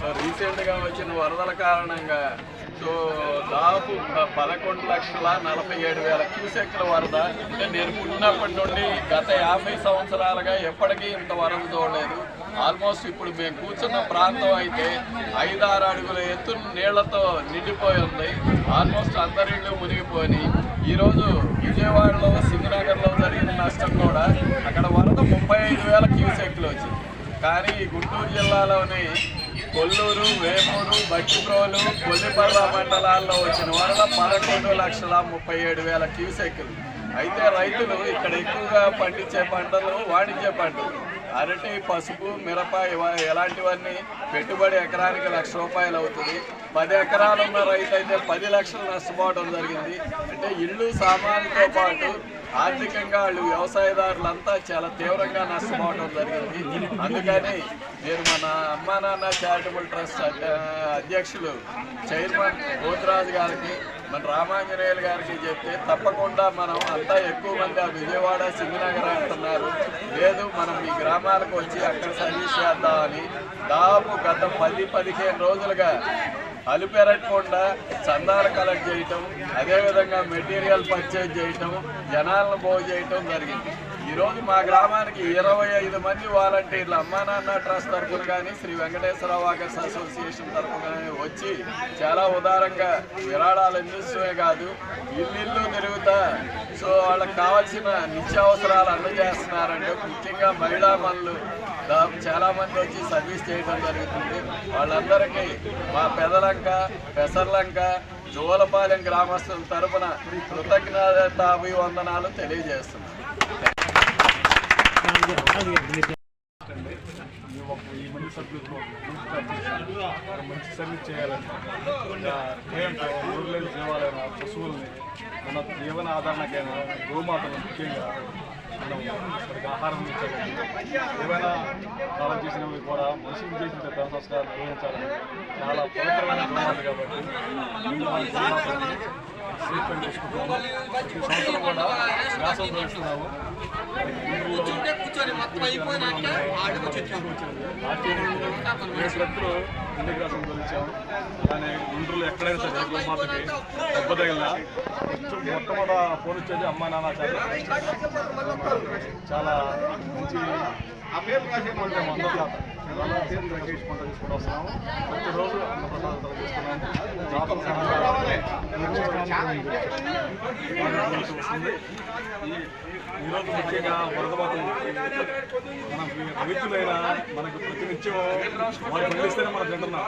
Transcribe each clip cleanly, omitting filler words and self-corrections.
So రీసెంట్గా వచ్చిన వరదల కారణంగా సో దాదాపు 11,47,000 క్యూసెక్ల వరద. అంటే నేను పుట్టినప్పటి నుండి గత 50 సంవత్సరాలుగా ఎప్పటికీ ఇంత వరద చూడలేదు. ఆల్మోస్ట్ ఇప్పుడు మేము కూర్చున్న ప్రాంతం అయితే 5-6 అడుగుల ఎత్తు నీళ్లతో నిండిపోయి ఉంది. ఆల్మోస్ట్ అందరిళ్ళు మునిగిపోయి ఈరోజు విజయవాడలో సింగనగర్లో జరిగిన నష్టం కూడా అక్కడ వరద 35,000 క్యూసెక్లు వచ్చింది. కానీ గుంటూరు జిల్లాలోని కొల్లూరు, వేమూరు, బట్టిప్రోలు, కొల్లిపర్ల మండలాల్లో వచ్చిన వరద 11,37,000 క్యూసెక్లు. అయితే రైతులు ఇక్కడ ఎక్కువగా పండించే పంటలు వాణిజ్య పంటలు, అరటి, పసుపు, మిరప ఇలాంటివన్నీ పెట్టుబడి ఎకరానికి ₹1,00,000 అవుతుంది. 10 ఎకరాలు ఉన్న రైతు అయితే 10 లక్షలు నష్టపోవడం జరిగింది. అంటే ఇళ్ళు సామాన్లతో పాటు ఆర్థికంగా వాళ్ళు వ్యవసాయదారులంతా చాలా తీవ్రంగా నష్టపోవడం జరిగింది. అందుకని నేను మన అమ్మా నాన్న చారిటబుల్ ట్రస్ట్ అధ్యక్షులు చైర్మన్ పోతురాజు గారికి, మన రామాంజనేయులు గారికి చెప్తే తప్పకుండా మనం అంతా ఎక్కువ మంది ఆ విజయవాడ, సింగనగర్ అంటున్నారు. లేదు మనం ఈ గ్రామాలకు వచ్చి అక్కడ సర్వీస్ చేద్దామని దాదాపు గత 10-15 రోజులుగా అలుపెరగకుండా చందాలు కలెక్ట్ చేయటం, అదేవిధంగా మెటీరియల్ పర్చేజ్ చేయటం, జనాలను పోగు చేయటం జరిగింది. ఈరోజు మా గ్రామానికి 25 మంది వాలంటీర్లు అమ్మా నాన్న ట్రస్ట్ తరఫున కానీ, శ్రీ వెంకటేశ్వర వాకర్స్ అసోసియేషన్ తరఫున కానీ వచ్చి చాలా ఉదారంగా విరాళాలు అందిస్తూనే కాదు ఇల్లు తిరుగుతా సో వాళ్ళకి కావాల్సిన నిత్యావసరాలు అందజేస్తున్నారంటే ముఖ్యంగా మహిళా మనులు చాలామంది వచ్చి సర్వీస్ చేయడం జరుగుతుంది. వాళ్ళందరికీ మా పెదలంక, పెసర్లంక, జోలపాలెం గ్రామస్తుల తరఫున కృతజ్ఞతాభివందనాలు తెలియజేస్తున్నాం. ఈ మంది సభ్యులతో మంచి సర్వీస్ చేయాలని ఊర్లేని జీవాలైన పశువుల్ని మన జీవన ఆధారణకైనా గోమాతను ముఖ్యంగా మనం మనకి ఆహారం ఇచ్చాలని, ఏవైనా కాలం చేసినవి కూడా మనుషులు చేసిన ధర్మ సంస్కారాలు నిర్వహించాలని చాలా పవిత్రమైన గోమాత కాబట్టి ట్రీట్మెంట్ చేసుకుంటున్నాము. ప్రతి సంవత్సరం కూడా వ్యాసం చేస్తున్నాము. ట్రక్కులు ఇంటిగ్రాసం తొలిచాము. అలానే గుంటూరులో ఎక్కడైనా సరే గోమాతకి దెబ్బ తగిలినా మొట్టమొదట ఫోన్ వచ్చేది అమ్మా నాన్న చాలా మంచి అందరిలాగా తీసుకుంటూ వస్తున్నాము. ప్రతిరోజు అన్నప్రసాదం తీసుకున్నాము. వస్తుంది. ఈరోజు ముఖ్యంగా వరదబాటు మనకి రైతులైనా మనకు ప్రతినిత్యం వాళ్ళు పండిస్తేనే మనం తింటున్నాం.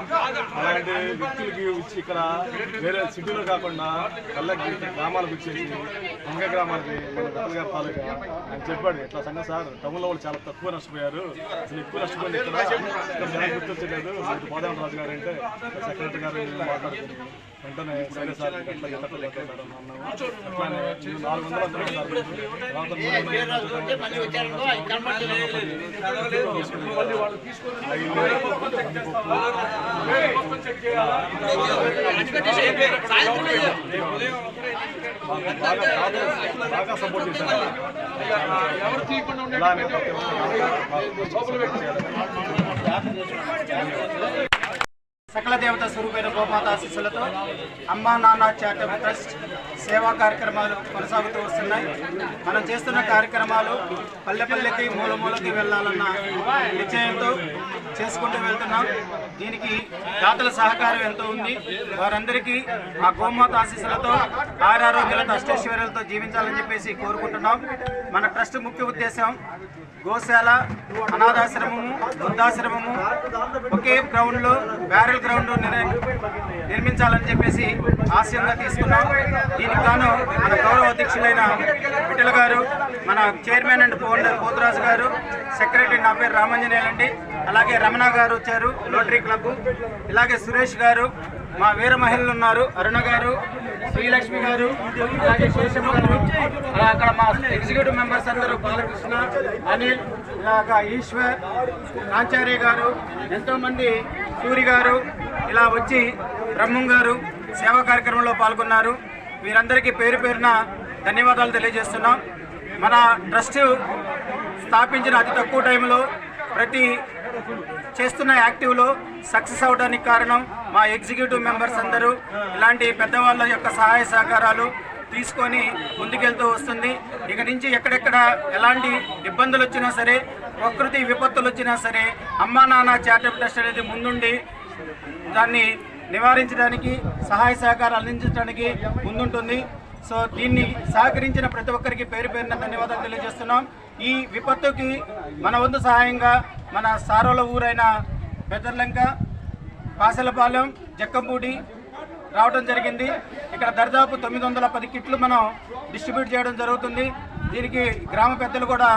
అలాంటి వ్యక్తులకి వచ్చి ఇక్కడ వేరే సిటీలో కాకుండా పల్లెకి గ్రామాలకు వచ్చేసి వంగ గ్రామాలకి మన గొప్పల గారి తాలూకా ఆయన చెప్పాడు, ఇట్లా సంగతి సార్ టౌన్లో వాళ్ళు చాలా తక్కువ నష్టపోయారు, అసలు ఎక్కువ నష్టపోయింది ఇక్కడ జనాలు గుర్తొచ్చలేదు. బోధాన రాజు గారు అంటే సెక్రటరీ గారు మాట్లాడుతుంది. వెంటనే సరే సార్ ఇట్లా అట్లానే 400 బాగా సపోర్ట్ చేశారు. సకల దేవత స్వరూపైన గోమాత ఆశీస్సులతో అమ్మా నాన్న చారిటబుల్ ట్రస్ట్ సేవా కార్యక్రమాలు కొనసాగుతూ వస్తున్నాయి. మనం చేస్తున్న కార్యక్రమాలు పల్లెపల్లెకి మూలమూలకి వెళ్ళాలన్న నిశ్చయంతో చేసుకుంటూ వెళ్తున్నాం. దీనికి దాతల సహకారం ఎంతో ఉంది. వారందరికీ ఆ గోమాత ఆశీస్సులతో ఆరోగ్యాలతో అష్టైశ్వర్యాలతో జీవించాలని చెప్పేసి కోరుకుంటున్నాం. మన ట్రస్ట్ ముఖ్య ఉద్దేశం గోశాల, అనాథాశ్రమము, వృద్ధాశ్రమము ఒకే గ్రౌండ్లో బ్యారెల్ గ్రౌండ్ నిర్మించాలని చెప్పేసి ఆశయంగా తీసుకున్నాం. దీనికి గాను మన గౌరవ అధ్యక్షులైన విఠల గారు, మన చైర్మన్ అండ్ ఫౌండర్ పోతురాజు గారు, సెక్రటరీ నా పేరు రామాంజనేయులు అండి, అలాగే రమణ గారు వచ్చారు రోటరీ క్లబ్, ఇలాగే సురేష్ గారు, మా వీర మహిళలు ఉన్నారు, అరుణ గారు, శ్రీలక్ష్మి గారు, అలాగే శేషమ్మ గారు, అక్కడ మా ఎగ్జిక్యూటివ్ మెంబర్స్ అందరూ బాలకృష్ణ, అనిల్, ఇలాగ ఈశ్వర్, ఆచార్య గారు, ఎంతోమంది, సూరి గారు ఇలా వచ్చి బ్రహ్మం గారు సేవా కార్యక్రమంలో పాల్గొన్నారు. వీరందరికీ పేరు పేరున ధన్యవాదాలు తెలియజేస్తున్నాం. మన ట్రస్ట్ స్థాపించిన అతి తక్కువ టైంలో ప్రతి చేస్తున్న యాక్టివ్లో సక్సెస్ అవడానికి కారణం మా ఎగ్జిక్యూటివ్ మెంబర్స్ అందరూ ఇలాంటి పెద్దవాళ్ళ యొక్క సహాయ సహకారాలు తీసుకొని ముందుకెళ్తూ వస్తుంది. ఇక నుంచి ఎక్కడెక్కడ ఎలాంటి ఇబ్బందులు వచ్చినా సరే, ప్రకృతి విపత్తులు వచ్చినా సరే, అమ్మా నాన్న చారిటబుల్ ట్రస్ట్ అనేది ముందుండి దాన్ని నివారించడానికి సహాయ సహకారాలు అందించడానికి ముందుంటుంది. సో దీన్ని సహకరించిన ప్రతి ఒక్కరికి పేరు పేరున ధన్యవాదాలు తెలియజేస్తున్నాం. ఈ విపత్తుకి మన వంతు సహాయంగా మన సారోల ఊరైన పెద్దర్లంక, పాసలపాలెం, జక్కంపూడి రావడం జరిగింది. ఇక్కడ దర్దాపు 910 కిట్లు మనం డిస్ట్రిబ్యూట్ చేయడం జరుగుతుంది. దీనికి గ్రామ పెద్దలు కూడా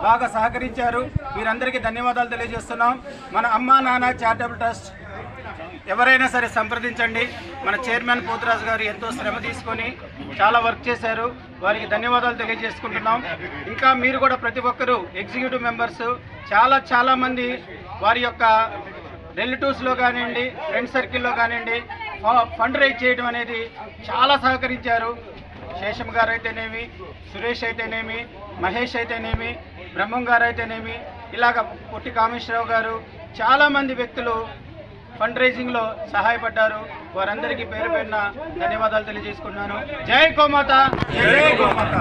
బాగా సహకరించారు. వీరందరికీ ధన్యవాదాలు తెలియజేస్తున్నాం. మన అమ్మా నాన్న చారిటబుల్ ట్రస్ట్ ఎవరైనా సరే సంప్రదించండి. మన చైర్మన్ పోతురాజు గారు ఎంతో శ్రమ తీసుకొని చాలా వర్క్ చేశారు. వారికి ధన్యవాదాలు తెలియజేసుకుంటున్నాం. ఇంకా మీరు కూడా ప్రతి ఒక్కరూ ఎగ్జిక్యూటివ్ మెంబర్స్ చాలామంది వారి యొక్క రిలేటివ్స్లో కానివ్వండి, ఫ్రెండ్ సర్కిల్లో కానివ్వండి ఫండ్ రైజ్ చేయడం అనేది చాలా సహకరించారు. శేషం గారు అయితేనేమి, సురేష్ అయితేనేమి, మహేష్ అయితేనేమి, బ్రహ్మం గారు అయితేనేమి, ఇలాగ పొట్టి కామేశ్వరరావు గారు, చాలామంది వ్యక్తులు ఫండ్ రైజింగ్లో సహాయపడ్డారు. వారందరికీ పేరు పేరున ధన్యవాదాలు తెలియజేసుకున్నాను. జై గోమాత, జై గోమాత.